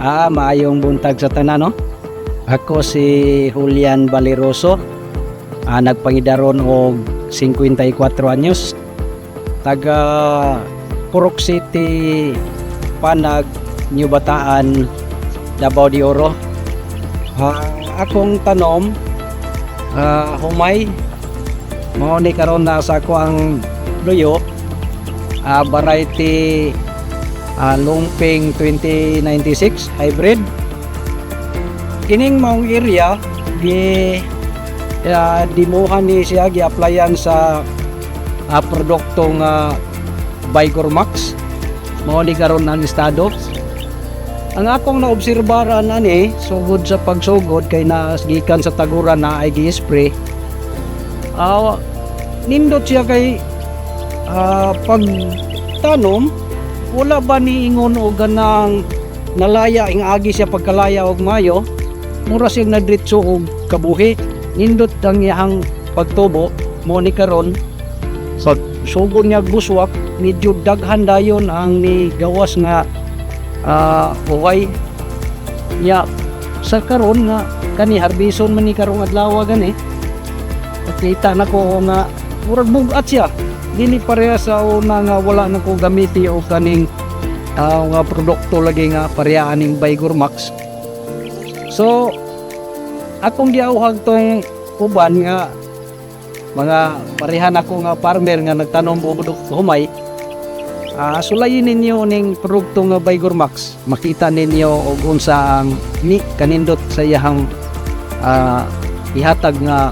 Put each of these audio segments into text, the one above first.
Maayong buntag sa tanan, no? Ako si Julian Valeroso. Nagpangidaron og 54 anyos. Taga Purok City, Panag, New Bataan, Davao de Oro. Akong tanom, humay. Mao ni karon na sa ako ang luyo. Variety Lumping 2096 hybrid. Kining maong area dimuhan ni siya gi-applyan sa produkto nga Vigor Max. Mao ni karon ang estado. Ang akong naobserbaran ani sugod sa pagsugod kay gikan sa taguran na ay gi-spray. Nindot siya kay pagtanom wala ba ni ingon o ganang nalaya ing agi siya pagkalaya og mayo, mura siyang nadritso og kabuhi. Nindot ang iyang pagtubo mo ni karon sa sugod niya buswak, medyo daghan dayon ang ni gawas nga buhay ya sa karon nga kani harbison man ni karong adlaw gani. Nakita na ko nga murag bugat siya. Dili pareha sa una nga wala na ko gamiti o kaning nga produkto lagi nga parehaan ning Vigor Max. So akong giawhag tong uban nga mga parehan ako nga farmer nga nagtanom og humay. Sulayin ninyo ning produkto nga Vigor Max, makita ninyo og unsa ang ni kanindot sa iyang ihatag nga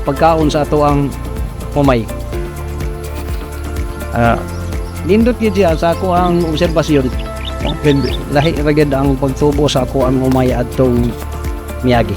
pagkaon sa ato ang humay. Nindot gyud siya sa ako ang obserbasyon. Lahi ra gyud ang pagtubo sa ako ang humay adtong miagi.